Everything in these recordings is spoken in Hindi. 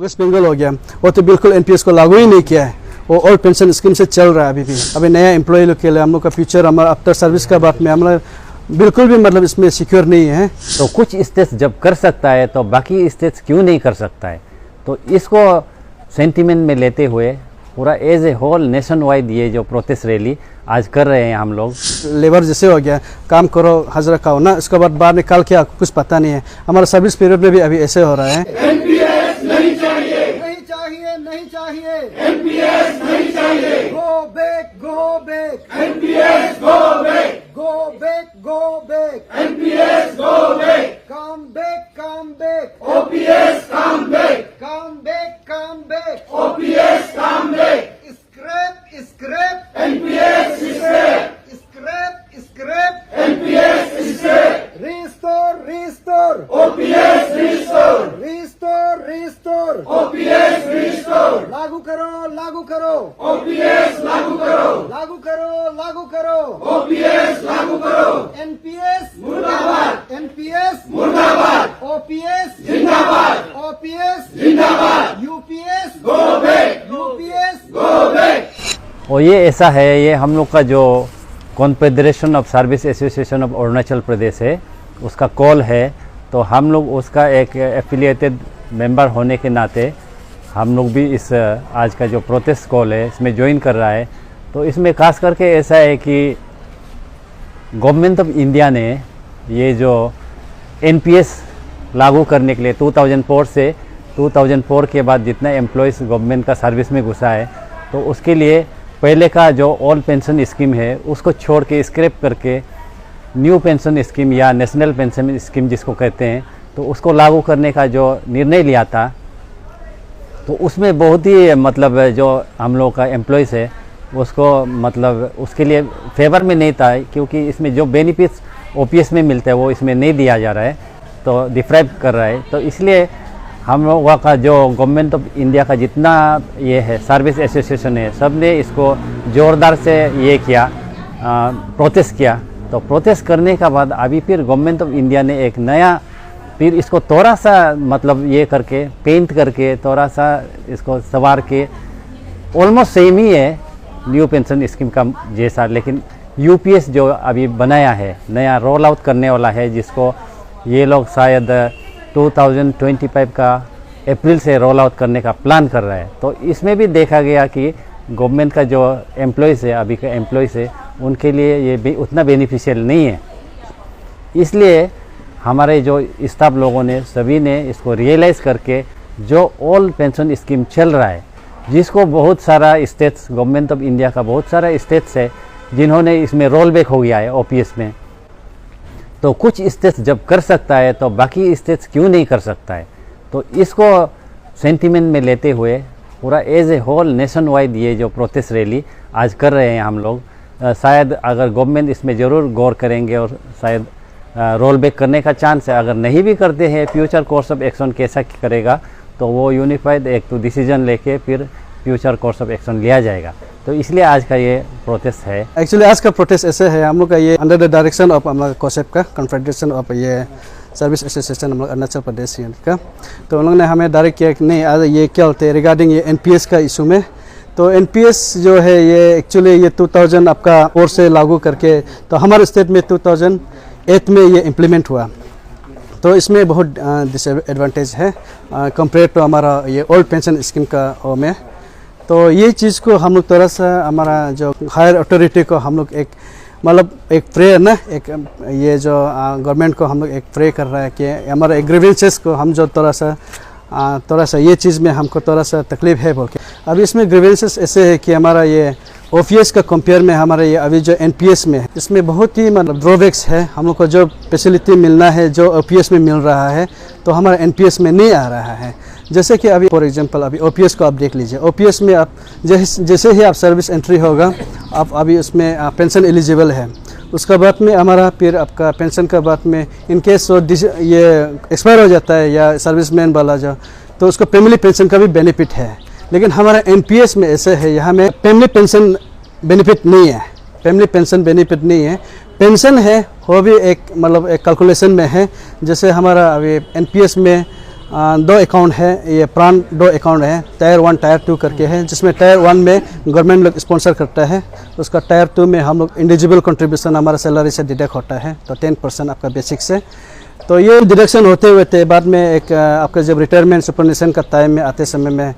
वेस्ट बंगाल हो गया, वो तो बिल्कुल एनपीएस को लागू ही नहीं किया है। वो ओल्ड पेंशन स्कीम से चल रहा है अभी भी। अभी नया एम्प्लॉय लोग के लिए हम लोग का फ्यूचर, हमारा आफ्टर सर्विस का बात में हमारा बिल्कुल भी मतलब इसमें सिक्योर नहीं है। तो कुछ स्टेट्स जब कर सकता है तो बाकी स्टेट्स क्यों नहीं कर सकता है? तो इसको सेंटिमेंट में लेते हुए पूरा as a whole nation wide ये जो प्रोटेस्ट रैली आज कर रहे हैं हम लोग। लेबर जैसे हो गया, काम करो हाजिरा खाओ ना, उसके बाद निकाल के कुछ पता नहीं है। हमारा सर्विस पीरियड में भी अभी ऐसे हो रहा है। एनपीएस नहीं चाहिए, नहीं चाहिए, नहीं चाहिए, एनपीएस नहीं चाहिए। Go back, go back, NPS go back, go back, go back, NPS go back, come back, come back, OPS come back, come back, come back, OPS come back, scrap, scrap, NPS scrap, scrap, scrap, NPS scrap, restore, restore, OPS restore, restore, restore, OPS restore, लागू करो, लागू करो, ओपीएस लागू करो, लागू करो, लागू करो, ओपीएस लागू करो, एनपीएस मुर्दाबाद, एनपीएस मुर्दाबाद, ओपीएस जिंदाबाद, ओपीएस जिंदाबाद, UPS go back, UPS go back. और ये ऐसा है, ये हम लोग का जो confederation of service association of Arunachal Pradesh है, उसका कॉल है। तो हम लोग उसका एक एफिलिएटेड मेंबर होने के नाते हम लोग भी इस आज का जो प्रोटेस्ट कॉल है इसमें ज्वाइन कर रहा है। तो इसमें खास करके ऐसा है कि गवर्नमेंट ऑफ इंडिया ने ये जो एनपीएस लागू करने के लिए 2004 से 2004 के बाद जितना एम्प्लॉयज़ गवर्नमेंट का सर्विस में घुसा है, तो उसके लिए पहले का जो ओल्ड पेंशन स्कीम है उसको छोड़ के स्क्रैप करके न्यू पेंशन स्कीम या नेशनल पेंशन स्कीम जिसको कहते हैं, तो उसको लागू करने का जो निर्णय लिया था, तो उसमें बहुत ही मतलब जो हम लोग का एम्प्लॉयज़ है उसको मतलब उसके लिए फेवर में नहीं था, क्योंकि इसमें जो बेनिफिट्स ओपीएस में मिलते हैं वो इसमें नहीं दिया जा रहा है, तो डिफ्राइब कर रहा है। तो इसलिए हम लोगों का जो गवर्नमेंट ऑफ इंडिया का जितना ये है सर्विस एसोसिएशन है, सब ने इसको ज़ोरदार से ये किया, प्रोटेस्ट किया। तो प्रोटेस्ट करने का बाद अभी फिर गवर्नमेंट ऑफ इंडिया ने एक नया फिर इसको थोड़ा सा मतलब ये करके पेंट करके थोड़ा सा इसको सवार के ऑलमोस्ट सेम ही है न्यू पेंशन स्कीम का जैसा, लेकिन यूपीएस जो अभी बनाया है नया रोल आउट करने वाला है, जिसको ये लोग शायद 2025 का अप्रैल से रोल आउट करने का प्लान कर रहा है। तो इसमें भी देखा गया कि गवर्नमेंट का जो एम्प्लॉयज़ है, अभी का एम्प्लॉयज़ है, उनके लिए ये भी उतना बेनिफिशियल नहीं है। इसलिए हमारे जो स्टाफ लोगों ने सभी ने इसको रियलाइज़ करके जो ओल्ड पेंशन स्कीम चल रहा है, जिसको बहुत सारा स्टेट्स, गवर्नमेंट ऑफ इंडिया का बहुत सारा स्टेट्स है जिन्होंने इसमें रोल बैक हो गया है ओपीएस में, तो कुछ स्टेट्स जब कर सकता है तो बाकी स्टेट्स क्यों नहीं कर सकता है? तो इसको सेंटिमेंट में लेते हुए पूरा as a whole nation wide ये जो प्रोटेस्ट रैली आज कर रहे हैं हम लोग। शायद अगर गवर्नमेंट इसमें ज़रूर गौर करेंगे और शायद रोल बैक करने का चांस है। अगर नहीं भी करते हैं, फ्यूचर कोर्स ऑफ एक्शन कैसा करेगा, तो वो यूनिफाइड एक तो डिसीजन लेके फिर फ्यूचर कोर्स ऑफ एक्शन लिया जाएगा। तो इसलिए आज का ये प्रोटेस्ट है। एक्चुअली आज का प्रोटेस्ट ऐसे है, हम लोग का ये अंडर द डायरेक्शन ऑफ हम लोग कोसेप का कॉन्फेडरेशन ऑफ ये सर्विस एसोसिएशन हम लोग अरुणाचल प्रदेश का। तो उन लोगों ने हमें डायरेक्ट किया कि नहीं आज ये क्या होते हैं रिगार्डिंग ये एनपीएस का इशू में। तो एनपीएस जो है ये एक्चुअली ये 2000 आपका 4 से लागू करके, तो हमारे स्टेट में 2008 में ये इम्प्लीमेंट हुआ। तो इसमें बहुत डिसएडवांटेज है कंपेयर टू हमारा ये ओल्ड पेंशन स्कीम का में। तो ये चीज़ को हम लोग थोड़ा सा हमारा जो हायर अथॉरिटी को हम लोग एक मतलब एक प्रेयर ना, एक ये जो गवर्नमेंट को हम लोग एक प्रे कर रहा है कि हमारा एग्रीवेंसेस को हम जो थोड़ा सा ये चीज़ में हमको थोड़ा सा तकलीफ है बोल के। अभी इसमें ग्रीवेंसेस ऐसे है कि हमारा ये ओपीएस का कंपेयर में हमारा ये अभी जो एनपीएस में है, इसमें बहुत ही मतलब ड्रॉबैक्स है। हम लोग को जो फैसिलिटी मिलना है जो ओपीएस में मिल रहा है, तो हमारा एनपीएस में नहीं आ रहा है। जैसे कि अभी फॉर एग्जांपल अभी ओपीएस को आप देख लीजिए, ओपीएस में आप जैसे ही आप सर्विस एंट्री होगा, आप अभी उसमें पेंशन एलिजिबल है। उसका बाद में हमारा फिर आपका पेंशन का बाद में इन केस ये एक्सपायर हो जाता है या सर्विसमैन वाला जो, तो उसको फैमिली पेंशन का भी बेनिफिट है। लेकिन हमारा एनपीएस में ऐसे है, यहाँ में फैमिली पेंशन बेनिफिट नहीं है। फैमिली पेंशन बेनिफिट नहीं है, पेंशन है वो भी एक मतलब एक कैलकुलेशन में है। जैसे हमारा अभी एनपीएस में दो अकाउंट है, ये प्राण दो अकाउंट है, टायर 1 टायर 2 करके है, जिसमें टायर 1 में गवर्नमेंट लोग स्पॉन्सर करता है, उसका टायर 2 में हम लोग इंडिविजुअल कंट्रीब्यूशन हमारा सैलरी से डिडक्ट होता है, तो 10% आपका बेसिक से। तो ये डिडक्शन होते हुए बाद में एक आपका जब रिटायरमेंट सुपरनेशन का टाइम में आते समय में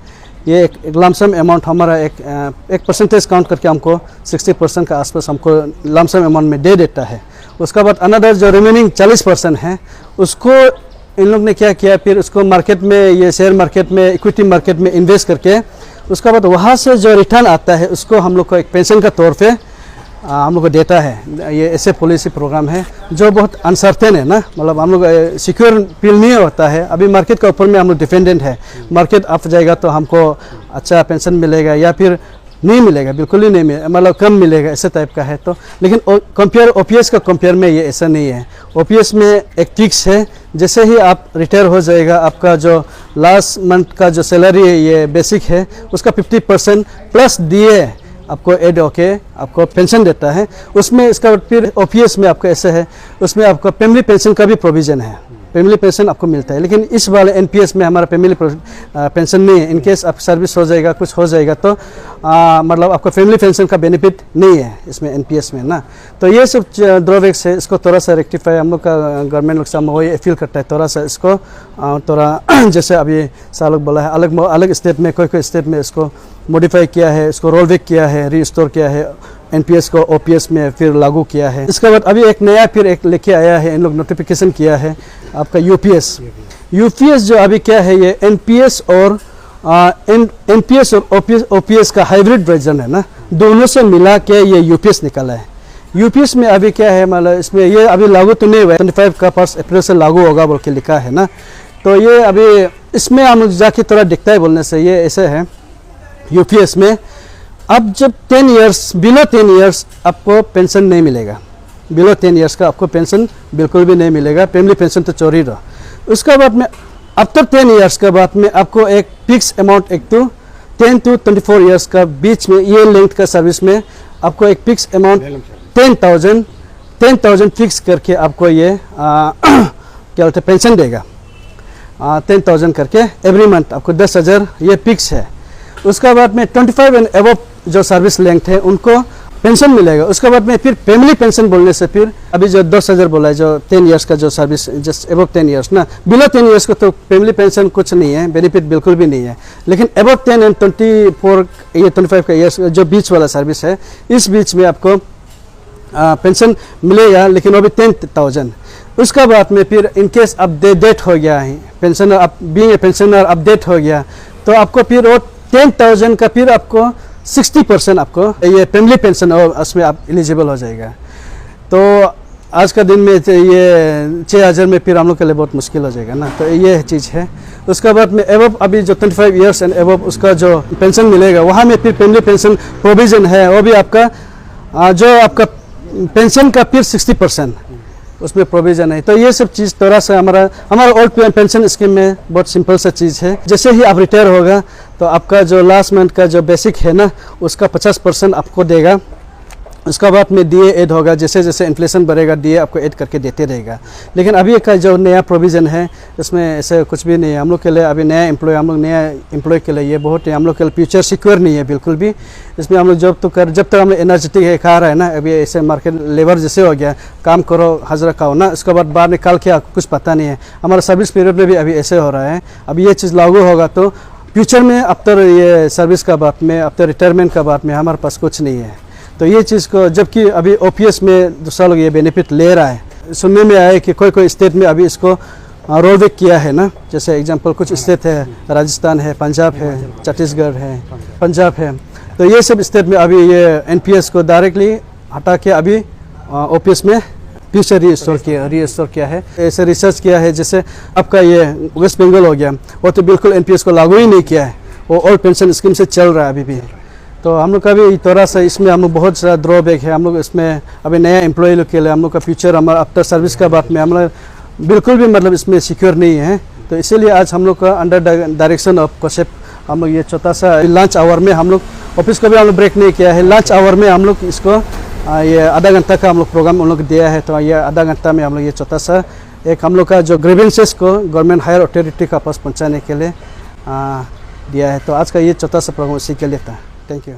ये एक लमसम अमाउंट हमारा एक परसेंटेज काउंट करके हमको 60% का आसपास हमको लमसम अमाउंट में दे देता है। उसका बाद अनदर जो रिमेनिंग 40% है उसको इन लोग ने क्या किया, फिर उसको मार्केट में, ये शेयर मार्केट में, इक्विटी मार्केट में इन्वेस्ट करके उसका बाद वहाँ से जो रिटर्न आता है उसको हम लोग को एक पेंशन का तौर पे हम लोग को देता है। ये ऐसे पॉलिसी प्रोग्राम है जो बहुत अनसर्टेन है ना, मतलब हम लोग सिक्योर फील नहीं होता है। अभी मार्केट के ऊपर में हम लोग डिपेंडेंट है, मार्केट अप जाएगा तो हमको अच्छा पेंशन मिलेगा या फिर नहीं मिलेगा, बिल्कुल ही नहीं मिलेगा, मतलब कम मिलेगा, ऐसे टाइप का है। तो लेकिन कंपेयर ओपीएस का कंपेयर में ये ऐसा नहीं है। ओपीएस में एक फिक्स है, जैसे ही आप रिटायर हो जाएगा आपका जो लास्ट मंथ का जो सैलरी है ये बेसिक है उसका 50% प्लस दिए आपको ऐड होके आपको पेंशन देता है। उसमें इसका फिर ओपीएस में आपको ऐसे है, उसमें आपको फैमिली पेंशन का भी प्रोविज़न है, फैमिली पेंशन आपको मिलता है। लेकिन इस वाले एनपीएस में हमारा फैमिली पेंशन नहीं है। इन केस आप सर्विस हो जाएगा, कुछ हो जाएगा तो मतलब आपको फैमिली पेंशन का बेनिफिट नहीं है इसमें एनपीएस में ना। तो ये सब ड्रॉबैक्स है, इसको थोड़ा सा रेक्टिफाई हम लोग का गवर्नमेंट लोग सामने वही फील करता है, थोड़ा सा इसको थोड़ा जैसे अभी सालोग बोला है, अलग अलग स्टेट में, कोई स्टेट में इसको मॉडिफाई किया है, इसको रोल बैक किया है, रीस्टोर किया है, एनपीएस को ओपीएस में फिर लागू किया है। इसके बाद अभी एक नया फिर एक लेके आया है, इन लोग नोटिफिकेशन किया है आपका यूपीएस जो अभी क्या है, ये एनपीएस और एनपीएस और ओपीएस का हाइब्रिड वर्जन है ना, दोनों से मिला के ये यूपीएस निकाला है। यूपीएस में अभी क्या है, मतलब इसमें ये अभी लागू तो नहीं हुआ है, 25 का 1 अप्रैल से लागू होगा बोल के लिखा है ना। तो ये अभी इसमें हम जाके थोड़ा दिखता है बोलने से, ये ऐसे है यूपीएस में अब जब 10 इयर्स, बिलो 10 इयर्स आपको पेंशन नहीं मिलेगा, बिलो 10 इयर्स का आपको पेंशन बिल्कुल भी नहीं मिलेगा, फैमिली पेंशन तो चोरी रहा। उसके बाद में आफ्टर 10 इयर्स के बाद में आपको एक फिक्स अमाउंट, एक तो 10 to 24 इयर्स का बीच में ये लेंथ का सर्विस में आपको एक फिक्स अमाउंट 10,000 फिक्स करके आपको ये क्या बोलते हैं पेंशन देगा, 10,000 करके एवरी मंथ आपको 10,000 ये फिक्स है। उसके बाद में 25 एंड अबव जो सर्विस लेंथ है उनको पेंशन मिलेगा। उसके बाद में फिर फैमिली पेंशन बोलने से फिर अभी जो 10,000 बोला है, जो 10 इयर्स का जो सर्विस, जस्ट अबव 10 इयर्स ना, बिलो 10 इयर्स को तो फैमिली पेंशन कुछ नहीं है, बेनिफिट बिल्कुल भी नहीं है। लेकिन अबव 10 एंड 24 ये 25 का ईयर्स जो बीच वाला सर्विस है, इस बीच में आपको पेंशन मिलेगा, लेकिन वो भी 10,000। उसका बाद में फिर इनकेस अब डेथ हो गया है पेंशनर, अब बीइंग ए पेंशनर अब डेथ हो गया तो आपको फिर वो 10,000 का फिर आपको 60% आपको ये फैमिली पेंशन और उसमें आप एलिजिबल हो जाएगा। तो आज का दिन में ये 6,000 में फिर हम लोग के लिए बहुत मुश्किल हो जाएगा ना, तो ये चीज़ है। उसके बाद में एबव अभी जो 25 इयर्स एंड एबव उसका जो पेंशन मिलेगा वहाँ में फिर फैमिली पेंशन प्रोविज़न है, वो भी आपका जो आपका पेंशन का फिर 60% उसमें प्रोविज़न है। तो ये सब चीज़ थोड़ा सा हमारा ओल्ड पेंशन स्कीम में बहुत सिंपल सा चीज़ है। जैसे ही आप रिटायर होगा तो आपका जो लास्ट मंथ का जो बेसिक है ना उसका 50% आपको देगा। उसका बाद में डीए ऐड होगा, जैसे जैसे इन्फ्लेशन बढ़ेगा डीए आपको ऐड करके देते रहेगा। लेकिन अभी का जो नया प्रोविज़न है इसमें ऐसे कुछ भी नहीं है। हम लोग के लिए अभी नया एम्प्लॉय, हम लोग नया एम्प्लॉय के लिए ये बहुत है, हम लोग के लिए फ्यूचर सिक्योर नहीं है बिल्कुल भी। इसमें हम लोग जब तक हम लोग एनर्जेटिक है खा रहा है ना, अभी ऐसे मार्केट लेबर जैसे हो गया, काम करो हाजरा खाओ ना, उसके बाद बाहर निकाल के कुछ पता नहीं है। हमारा सर्विस पीरियड में भी अभी ऐसे हो रहा है। अभी ये चीज़ लागू होगा तो फ्यूचर में आफ्टर ये सर्विस का बाद में, आफ्टर रिटायरमेंट का बाद में हमारे पास कुछ नहीं है। तो ये चीज़ को, जबकि अभी ओपीएस में दूसरा लोग ये बेनिफिट ले रहा है। सुनने में आया कि कोई स्टेट में अभी इसको रोल बैक किया है ना, जैसे एग्जांपल कुछ स्टेट है, राजस्थान है, पंजाब है, छत्तीसगढ़ है, पंजाब है। तो ये सब स्टेट में अभी ये एनपीएस को डायरेक्टली हटा के अभी ओपीएस में फ्यूचर रीस्टोर किया है। ऐसे रिसर्च किया है, जैसे आपका ये वेस्ट बंगाल हो गया, वो तो बिल्कुल एनपीएस को लागू ही नहीं किया है, वो ओल्ड पेंशन स्कीम से चल रहा है अभी भी। तो हम लोग का भी थोड़ा सा इसमें हम लोग बहुत सारा ड्रॉबैक है। हम लोग इसमें अभी नया एम्प्लॉय लोग के लिए हम लोग का फ्यूचर, हमारा आफ्टर सर्विस का बाद में हम लोग बिल्कुल भी मतलब इसमें सिक्योर नहीं है। तो इसीलिए आज हम लोग का अंडर डायरेक्शन ऑफ कोसेप हम लोग ये छोटा सा लंच आवर में, हम लोग ऑफिस को भी हम लोग ब्रेक नहीं किया है, लंच आवर में हम लोग इसको ये आधा घंटा का हम लोग प्रोग्राम उन लोग दिया है। तो ये आधा घंटा में हम लोग ये छोटा सा एक हम लोग का जो ग्रीवेंसेस को गवर्नमेंट हायर अथॉरिटी का पास पहुंचाने के लिए दिया है। तो आज का ये छोटा सा प्रोग्राम इसी के लिए था। Thank you.